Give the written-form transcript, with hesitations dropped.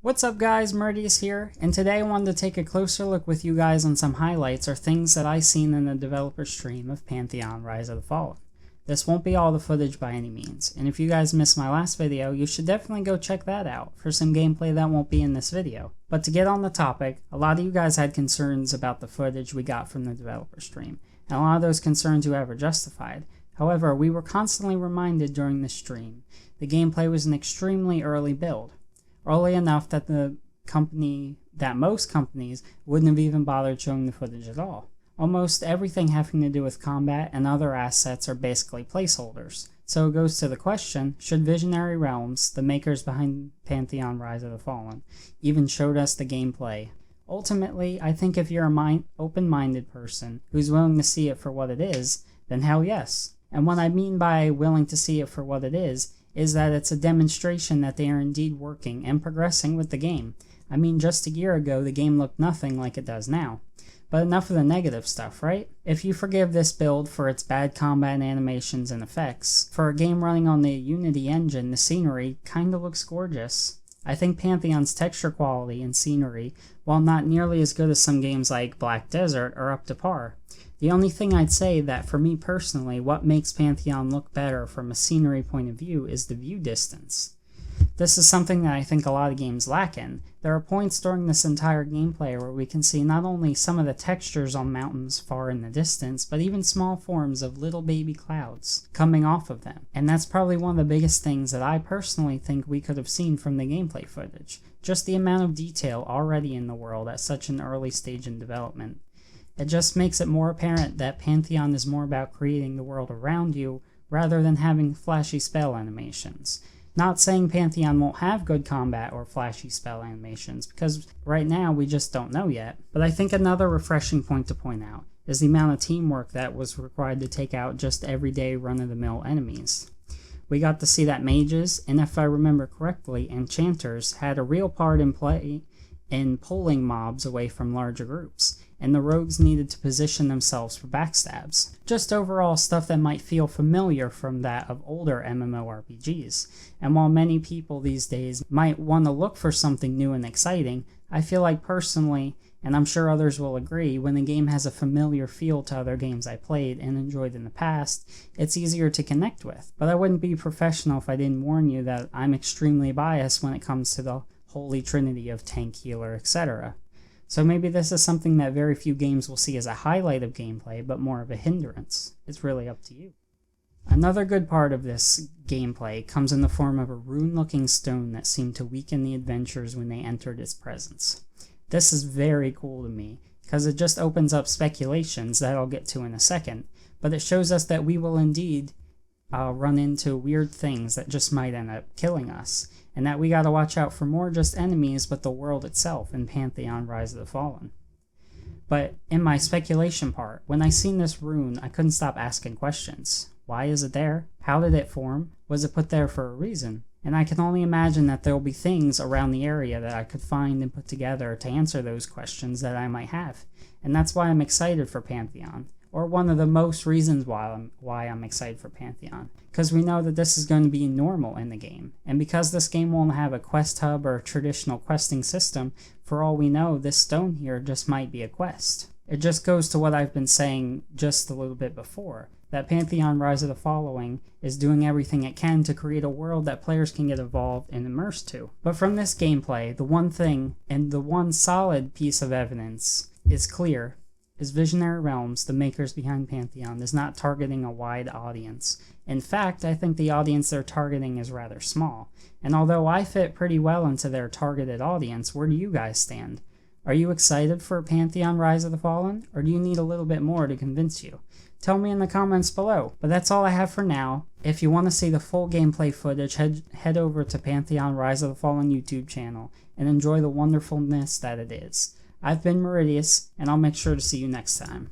What's up guys, Meridius here, and today I wanted to take a closer look with you guys on some highlights or things that I seen in the developer stream of Pantheon Rise of the Fallen. This won't be all the footage by any means, and if you guys missed my last video, you should definitely go check that out for some gameplay that won't be in this video. But to get on the topic, a lot of you guys had concerns about the footage we got from the developer stream, and a lot of those concerns you have are justified. However, we were constantly reminded during the stream the gameplay was an extremely early build. Early enough that most companies wouldn't have even bothered showing the footage at all. Almost everything having to do with combat and other assets are basically placeholders. So it goes to the question, should Visionary Realms, the makers behind Pantheon Rise of the Fallen, even showed us the gameplay? Ultimately, I think if you're a open-minded person who's willing to see it for what it is, then hell yes. And what I mean by willing to see it for what it is that it's a demonstration that they are indeed working and progressing with the game. I mean, just a year ago, the game looked nothing like it does now. But enough of the negative stuff, right? If you forgive this build for its bad combat animations and effects, for a game running on the Unity engine, the scenery kinda looks gorgeous. I think Pantheon's texture quality and scenery, while not nearly as good as some games like Black Desert, are up to par. The only thing I'd say that for me personally, what makes Pantheon look better from a scenery point of view is the view distance. This is something that I think a lot of games lack in. There are points during this entire gameplay where we can see not only some of the textures on mountains far in the distance, but even small forms of little baby clouds coming off of them. And that's probably one of the biggest things that I personally think we could have seen from the gameplay footage. Just the amount of detail already in the world at such an early stage in development. It just makes it more apparent that Pantheon is more about creating the world around you rather than having flashy spell animations. Not saying Pantheon won't have good combat or flashy spell animations, because right now we just don't know yet. But I think another refreshing point to point out is the amount of teamwork that was required to take out just everyday run-of-the-mill enemies. We got to see that mages, and if I remember correctly, enchanters had a real part in play in pulling mobs away from larger groups, and the rogues needed to position themselves for backstabs. Just overall stuff that might feel familiar from that of older MMORPGs. And while many people these days might want to look for something new and exciting, I feel like personally, and I'm sure others will agree, when a game has a familiar feel to other games I played and enjoyed in the past, it's easier to connect with. But I wouldn't be professional if I didn't warn you that I'm extremely biased when it comes to the holy trinity of tank, healer, etc. So maybe this is something that very few games will see as a highlight of gameplay, but more of a hindrance. It's really up to you. Another good part of this gameplay comes in the form of a rune-looking stone that seemed to weaken the adventurers when they entered its presence. This is very cool to me, because it just opens up speculations that I'll get to in a second, but it shows us that we will indeed run into weird things that just might end up killing us, and that we gotta watch out for more just enemies but the world itself in Pantheon Rise of the Fallen. But in my speculation part, when I seen this rune, I couldn't stop asking questions. Why is it there? How did it form? Was it put there for a reason? And I can only imagine that there will be things around the area that I could find and put together to answer those questions that I might have. And that's why I'm excited for Pantheon. Or one of the most reasons why I'm excited for Pantheon. Because we know that this is going to be normal in the game. And because this game won't have a quest hub or a traditional questing system, for all we know, this stone here just might be a quest. It just goes to what I've been saying just a little bit before, that Pantheon Rise of the Fallen is doing everything it can to create a world that players can get involved and immersed to. But from this gameplay, the one thing, and the one solid piece of evidence, is clear. Is Visionary Realms, the makers behind Pantheon, is not targeting a wide audience. In fact, I think the audience they're targeting is rather small. And although I fit pretty well into their targeted audience, where do you guys stand? Are you excited for Pantheon Rise of the Fallen, or do you need a little bit more to convince you? Tell me in the comments below. But that's all I have for now. If you want to see the full gameplay footage, head over to Pantheon Rise of the Fallen YouTube channel and enjoy the wonderfulness that it is. I've been Meridius, and I'll make sure to see you next time.